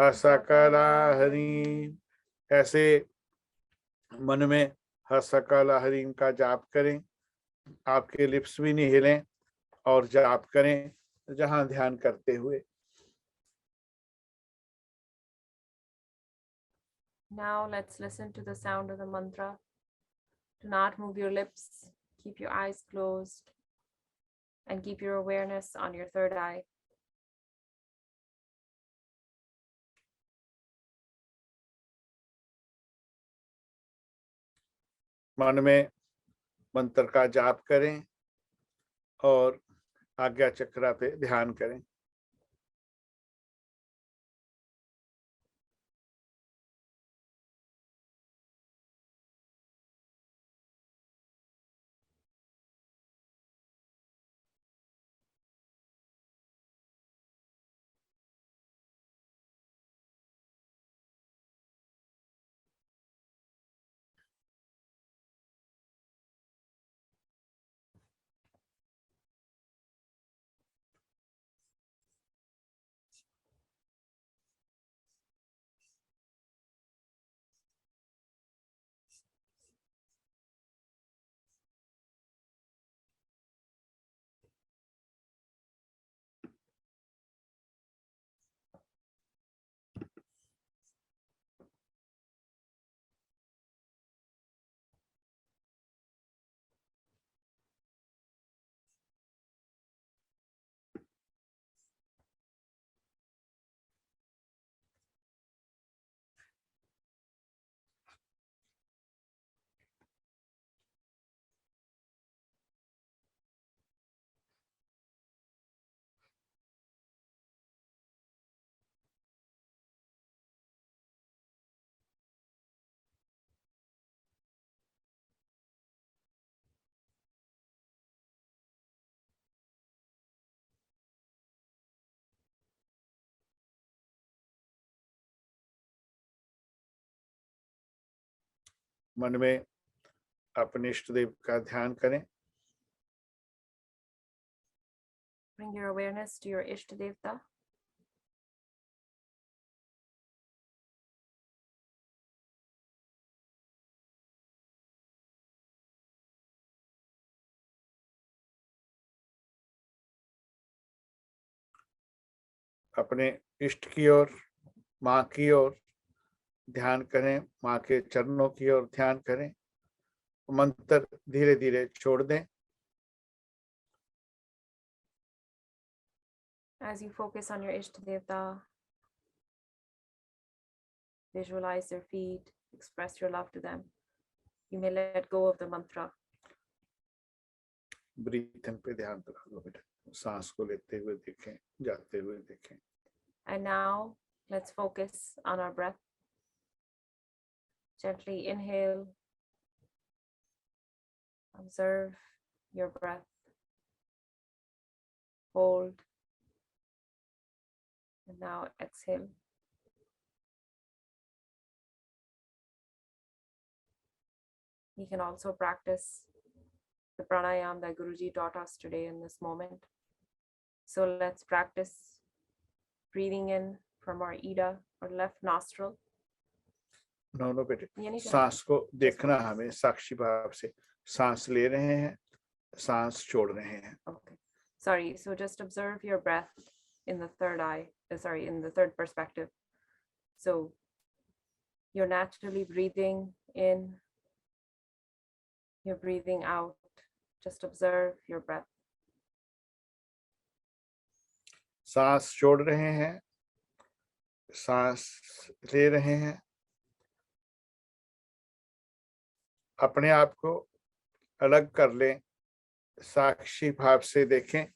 हसकला हरीम। ऐसे मन में हसकला हरीम का जाप करें, आपके लिप्स भी नहीं हिलें और जाप करें जहां ध्यान करते हुए। Now let's listen to the sound of the mantra. Do not move your lips. Keep your eyes closed and keep your awareness on your third eye. मन में मंत्र का जाप करें और आज्ञा चक्र पे ध्यान करें। मन में अपने इष्ट देव का ध्यान करें। Bring your awareness to your Ishtadevta. अपने इष्ट की ओर, माँ की ओर ध्यान करें, माँ के चरणों की ओर ध्यान करें। मंत्र धीरे धीरे छोड़ दें। As you focus on your Ishtadevta, visualize their feet, express your love to them. You may let go of the mantra. Breathing पे ध्यान रखा दो बेटा, सांस को लेते हुए देखें, जाते हुए देखें। And now let's focus on our breath. Gently inhale. Observe your breath. Hold. And now exhale. We can also practice the pranayam that Guruji taught us today in this moment. So let's practice breathing in from our Ida or left nostril. No बेटे, ये नहीं सांस को देखना, हमें साक्षी भाव से सांस ले रहे हैं, सांस छोड़ रहे हैं। Okay. Sorry. So just observe your breath in the third eye. In the third perspective. So you're naturally breathing in. You're breathing out. Just observe your breath. सांस छोड़ रहे हैं, सांस ले रहे हैं। अपने आप को अलग कर लें, साक्षी भाव से देखें।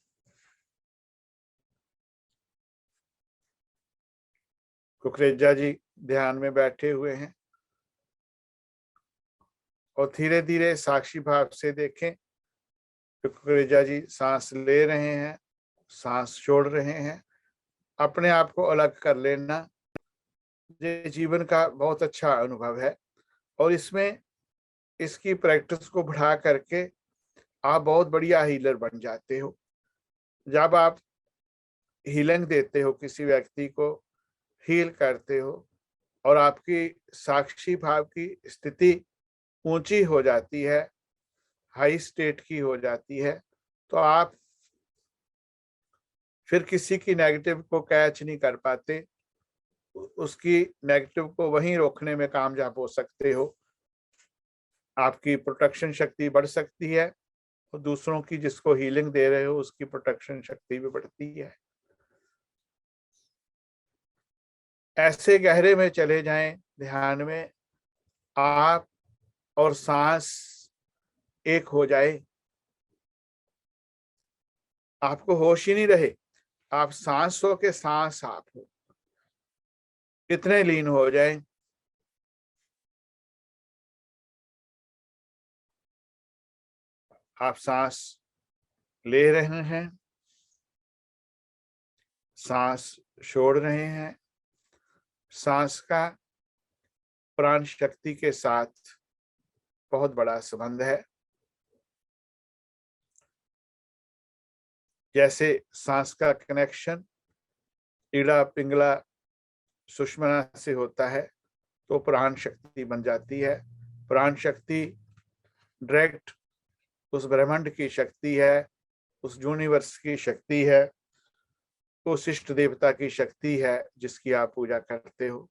कुकरेजा जी ध्यान में बैठे हुए हैं और धीरे धीरे साक्षी भाव से देखें। कुकरेजा जी सांस ले रहे हैं, सांस छोड़ रहे हैं। अपने आप को अलग कर लेना ये जीवन का बहुत अच्छा अनुभव है और इसमें इसकी प्रैक्टिस को बढ़ा करके आप बहुत बढ़िया हीलर बन जाते हो। जब आप हीलिंग देते हो किसी व्यक्ति को, हील करते हो और आपकी साक्षी भाव की स्थिति ऊंची हो जाती है, हाई स्टेट की हो जाती है, तो आप फिर किसी की नेगेटिव को कैच नहीं कर पाते, उसकी नेगेटिव को वहीं रोकने में कामयाब हो सकते हो। आपकी प्रोटेक्शन शक्ति बढ़ सकती है और दूसरों की जिसको हीलिंग दे रहे हो उसकी प्रोटेक्शन शक्ति भी बढ़ती है। ऐसे गहरे में चले जाएं ध्यान में, आप और सांस एक हो जाए, आपको होश ही नहीं रहे, आप सांस हो के सांस आप हो, कितने लीन हो जाए। आप सांस ले रहे हैं, सांस छोड़ रहे हैं, सांस का प्राण शक्ति के साथ बहुत बड़ा संबंध है। जैसे सांस का कनेक्शन ईड़ा पिंगला सुषमना से होता है तो प्राण शक्ति बन जाती है। प्राण शक्ति डायरेक्ट उस ब्रह्मांड की शक्ति है, उस यूनिवर्स की शक्ति है, उस इष्ट देवता की शक्ति है जिसकी आप पूजा करते हो।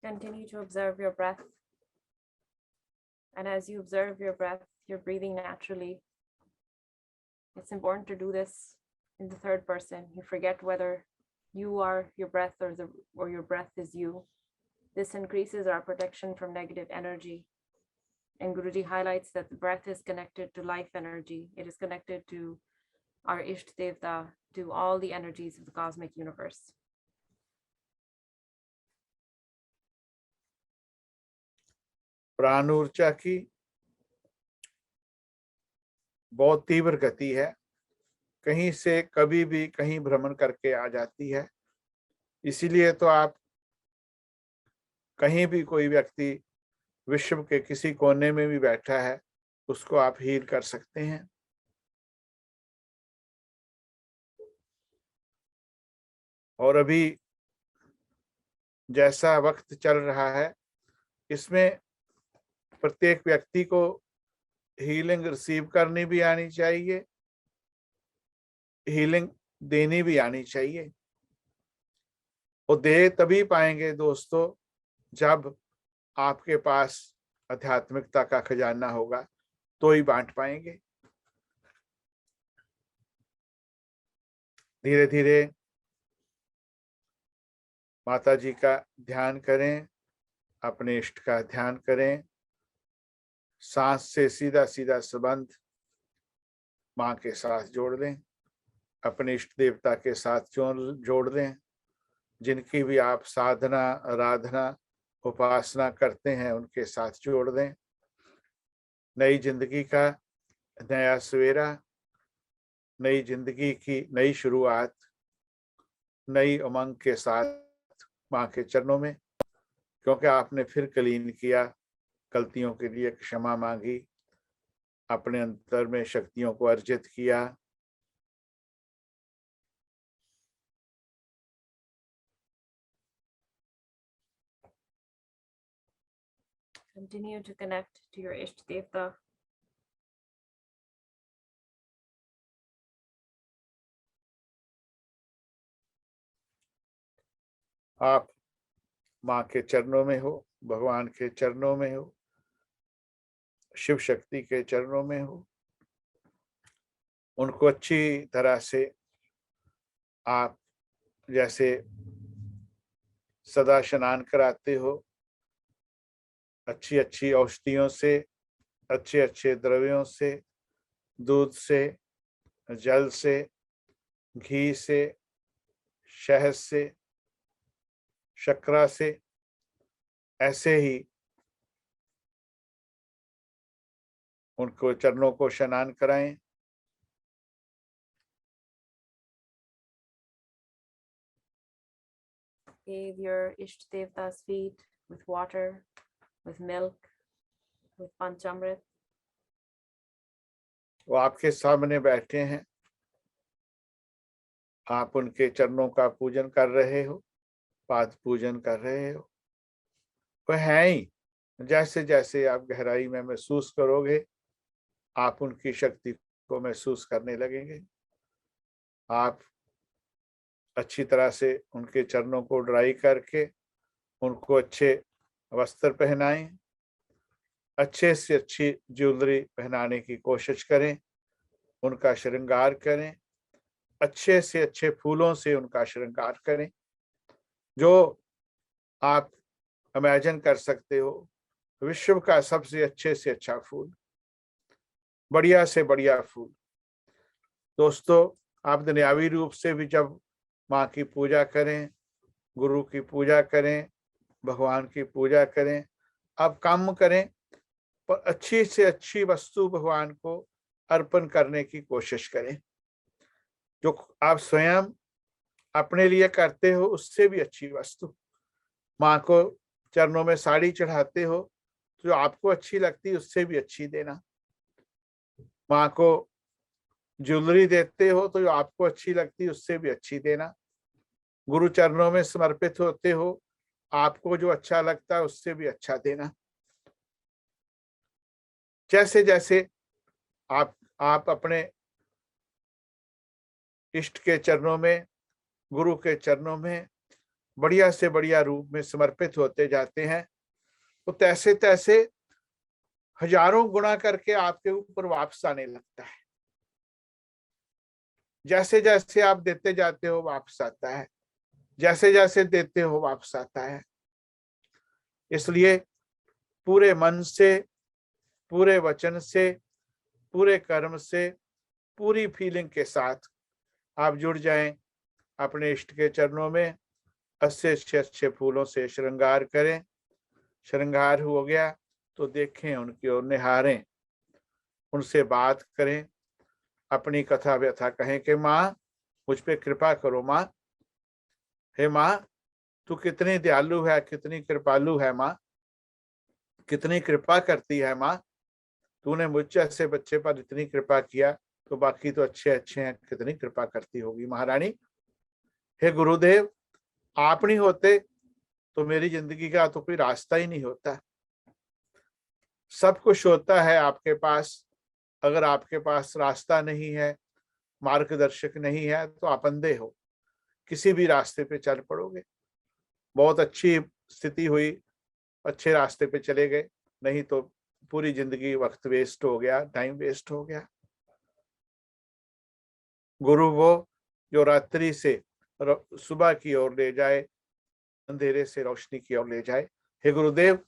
Continue to observe your breath. And as you observe your breath, you're breathing naturally. It's important to do this in the third person. You forget whether you are your breath or your breath is you. This increases our protection from negative energy. And Guruji highlights that the breath is connected to life energy. It is connected to our Isht Devta, to all the energies of the cosmic universe. प्राण ऊर्जा की बहुत तीव्र गति है, कहीं से कभी भी कहीं भ्रमण करके आ जाती है। इसीलिए तो आप कहीं भी कोई व्यक्ति विश्व के किसी कोने में भी बैठा है उसको आप हील कर सकते हैं। और अभी जैसा वक्त चल रहा है इसमें प्रत्येक व्यक्ति को हीलिंग रिसीव करनी भी आनी चाहिए, हीलिंग देनी भी आनी चाहिए। और दे तभी पाएंगे दोस्तों जब आपके पास आध्यात्मिकता का खजाना होगा, तो ही बांट पाएंगे। धीरे धीरे माता जी का ध्यान करें, अपने इष्ट का ध्यान करें। सांस से सीधा सीधा संबंध माँ के साथ जोड़ दें, अपने इष्ट देवता के साथ जोड़ दें। जिनकी भी आप साधना आराधना उपासना करते हैं उनके साथ जोड़ दें। नई जिंदगी का नया सवेरा, नई जिंदगी की नई शुरुआत, नई उमंग के साथ माँ के चरणों में, क्योंकि आपने फिर कलीन किया, गलतियों के लिए क्षमा मांगी, अपने अंतर में शक्तियों को अर्जित किया। Continue to connect to your Isht Devta. आप माँ के चरणों में हो, भगवान के चरणों में हो, शिव शक्ति के चरणों में हो। उनको अच्छी तरह से आप जैसे सदा स्नान कराते हो, अच्छी अच्छी औषधियों से, अच्छे अच्छे द्रव्यों से, दूध से, जल से, घी से, शहद से, शक्करा से, ऐसे ही उनको चरणों को स्नान कराएं। Bathe your Isht Devta's feet with water. with milk, with Panchamrit. वो आपके सामने बैठे हैं, आप उनके चरणों का पूजन कर रहे हो, पाद पूजन कर रहे हो। वह है ही, जैसे जैसे आप गहराई में महसूस करोगे, आप उनकी शक्ति को महसूस करने लगेंगे। आप अच्छी तरह से उनके चरणों को ड्राई करके उनको अच्छे वस्त्र पहनाएं, अच्छे से अच्छी ज्वेलरी पहनाने की कोशिश करें, उनका श्रृंगार करें, अच्छे से अच्छे फूलों से उनका श्रृंगार करें, जो आप इमेजिन कर सकते हो। विश्व का सबसे अच्छे से अच्छा फूल, बढ़िया से बढ़िया फूल। दोस्तों, आप दुनियावी रूप से भी जब माँ की पूजा करें, गुरु की पूजा करें, भगवान की पूजा करें, आप काम करें, पर अच्छी से अच्छी वस्तु भगवान को अर्पण करने की कोशिश करें। जो आप स्वयं अपने लिए करते हो उससे भी अच्छी वस्तु। माँ को चरणों में साड़ी चढ़ाते हो, जो आपको अच्छी लगती है उससे भी अच्छी देना। माँ को ज्वेलरी देते हो तो जो आपको अच्छी लगती है उससे भी अच्छी देना। गुरु चरणों में समर्पित होते हो, आपको जो अच्छा लगता है उससे भी अच्छा देना। जैसे जैसे आप अपने इष्ट के चरणों में, गुरु के चरणों में बढ़िया से बढ़िया रूप में समर्पित होते जाते हैं, तो तैसे तैसे हजारों गुना करके आपके ऊपर वापस आने लगता है। जैसे जैसे आप देते जाते हो वापस आता है, जैसे जैसे देते हो वापस आता है। इसलिए पूरे मन से, पूरे वचन से, पूरे कर्म से, पूरी फीलिंग के साथ आप जुड़ जाएं अपने इष्ट के चरणों में। अच्छे अच्छे अच्छे फूलों से श्रृंगार करें। श्रृंगार हो गया तो देखें उनकी ओर, निहारें, उनसे बात करें, अपनी कथा व्यथा कहें कि माँ मुझ पे कृपा करो। माँ, हे माँ, तू कितनी दयालु है, कितनी कृपालु है माँ, कितनी कृपा करती है माँ। तूने मुझ जैसे बच्चे पर इतनी कृपा किया तो बाकी तो अच्छे अच्छे हैं, कितनी कृपा करती होगी महारानी। हे गुरुदेव, आप नहीं होते तो मेरी जिंदगी का तो कोई रास्ता ही नहीं होता। सब कुछ होता है आपके पास, अगर आपके पास रास्ता नहीं है, मार्गदर्शक नहीं है, तो आप अंधे हो, किसी भी रास्ते पे चल पड़ोगे। बहुत अच्छी स्थिति हुई, अच्छे रास्ते पे चले गए, नहीं तो पूरी जिंदगी वक्त वेस्ट हो गया, टाइम वेस्ट हो गया। गुरु वो जो रात्रि से सुबह की ओर ले जाए, अंधेरे से रोशनी की ओर ले जाए। हे गुरुदेव,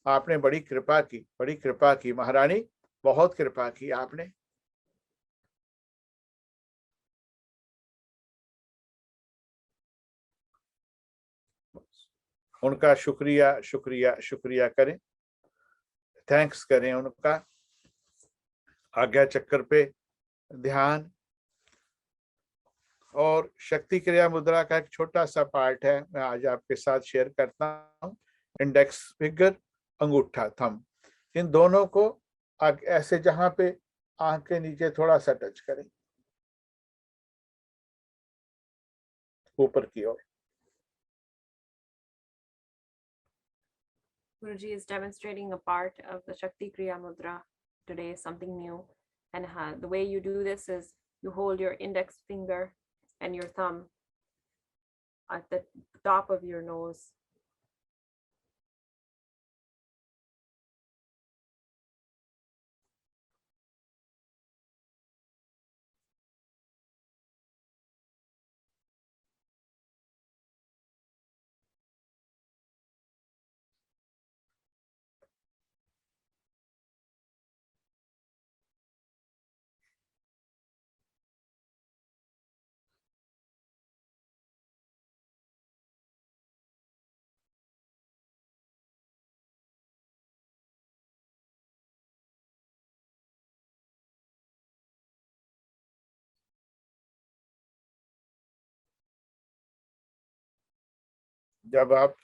आपने बड़ी कृपा की, बड़ी कृपा की महारानी, बहुत कृपा की आपने। उनका शुक्रिया शुक्रिया शुक्रिया करें, थैंक्स करें उनका। आज्ञा चक्र पे ध्यान और शक्ति क्रिया मुद्रा का एक छोटा सा पार्ट है, मैं आज आपके साथ शेयर करता हूँ। इंडेक्स फिंगर, अंगूठा थंब, इन दोनों को ऐसे जहां पे आंख के नीचे थोड़ा सा टच करें, ऊपर की ओर। Guruji is demonstrating a part of the Shakti Kriya Mudra today, something new. And the way you do this is you hold your index finger and your thumb at the top of your nose. जब आप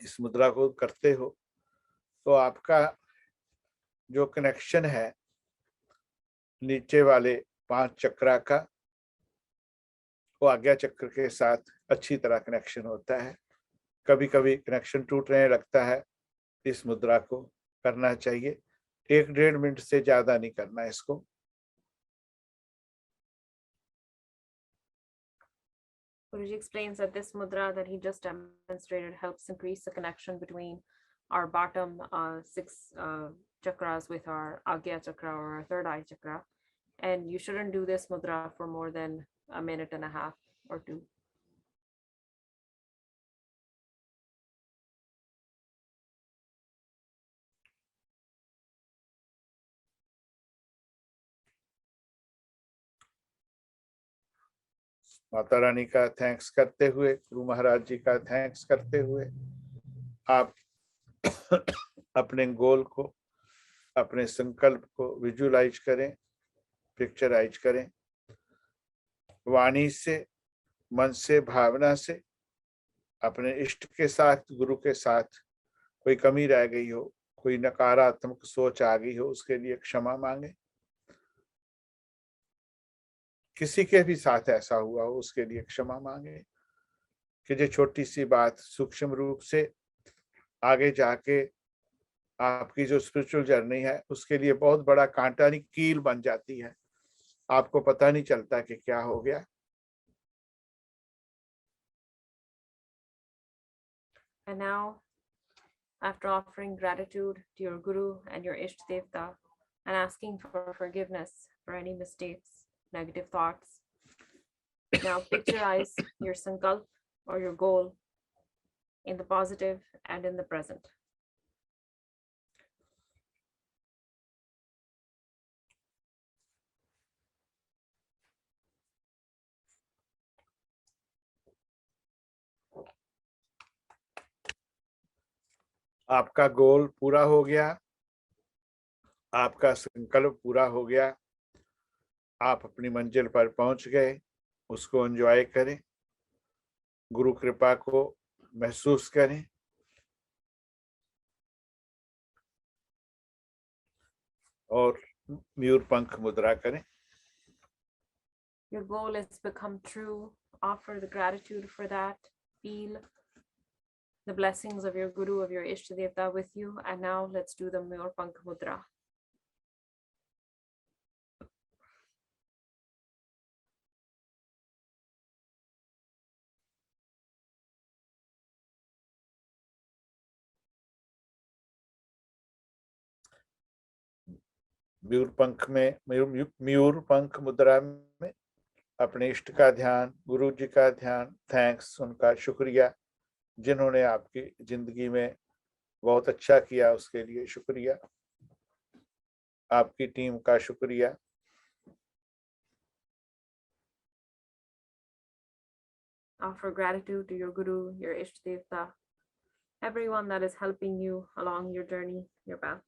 इस मुद्रा को करते हो तो आपका जो कनेक्शन है नीचे वाले 5 चक्रा का, वो आज्ञा चक्र के साथ अच्छी तरह कनेक्शन होता है। कभी कभी कनेक्शन टूटने लगता है, इस मुद्रा को करना चाहिए। 1-1.5 मिनट से ज्यादा नहीं करना इसको। Guruji explains that this mudra that he just demonstrated helps increase the connection between our bottom 6 chakras with our Agya chakra or our third eye chakra. And you shouldn't do this mudra for more than a minute and a half or 2. Mata Rani का thanks करते हुए, गुरु महाराज जी का thanks करते हुए, आप अपने गोल को, अपने संकल्प को विजुलाइज करें, पिक्चराइज करें। वाणी से, मन से, भावना से अपने इष्ट के साथ, गुरु के साथ कोई कमी रह गई हो, कोई नकारात्मक सोच आ गई हो, उसके लिए क्षमा मांगे। किसी के भी साथ ऐसा हुआ हो, उसके लिए क्षमा मांगे कि जो छोटी सी बात सूक्ष्म रूप से आगे जाके आपकी जो स्पिरिचुअल जर्नी है उसके लिए बहुत बड़ा कांटा नहीं, कील बन जाती है। आपको पता नहीं चलता कि क्या हो गया। And now, after offering gratitude to your Guru and your Isht Devta and asking for forgiveness for any mistakes, negative thoughts, now picturize your sankalp or your goal in the positive and in the present. आपका गोल पूरा हो गया, आपका संकल्प पूरा हो गया, आप अपनी मंजिल पर पहुंच गए। उसको एंजॉय करें, गुरु कृपा को महसूस करें। और मयूर पंख मुद्रा करें। Your goal has become true. Offer the gratitude for that. Feel the blessings of your Guru, of your Ishtadevta with you. And now let's do the Mayur Pankh Mudra. मयूर पंख मुद्रा में अपने इष्ट का ध्यान, गुरु जी का ध्यान, थैंक्स, उनका शुक्रिया, जिन्होंने आपकी जिंदगी में बहुत अच्छा किया उसके लिए शुक्रिया, आपकी टीम का शुक्रिया। Offer gratitude to your Guru, your Ishtadevta, everyone that is helping you along your journey, your path.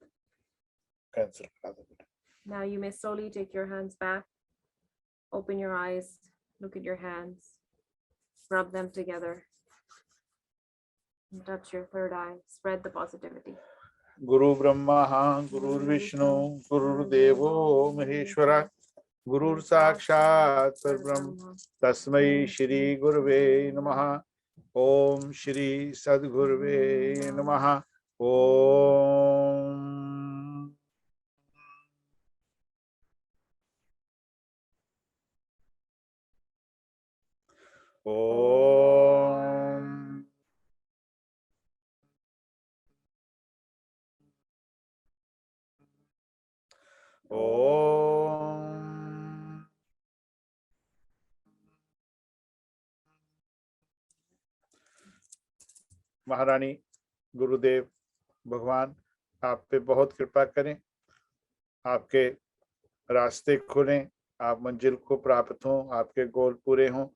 Cancel करा दो बेटा। Now you may slowly take your hands back, open your eyes, look at your hands, rub them together, and touch your third eye, spread the positivity. गुरु ब्रह्मा गुरुर्विष्णु गुरुर्देवो महेश्वरा गुरुर साक्षात् परब्रह्म तस्मै श्री गुरुवे नमः। ओम श्री सद्गुरुवे नमः। ओम ओम ओम महारानी, गुरुदेव, भगवान आप पे बहुत कृपा करें, आपके रास्ते खुलें, आप मंजिल को प्राप्त हों, आपके गोल पूरे हों,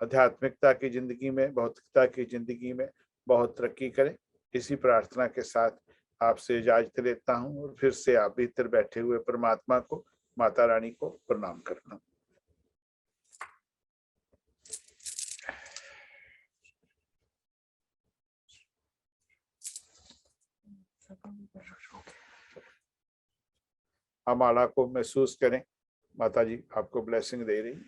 आध्यात्मिकता की जिंदगी में, भौतिकता की जिंदगी में बहुत तरक्की करें। इसी प्रार्थना के साथ आपसे इजाजत लेता हूं और फिर से आप भीतर बैठे हुए परमात्मा को, माता रानी को प्रणाम करता हूं। आप माला को महसूस करें, माता जी आपको ब्लेसिंग दे रही हैं।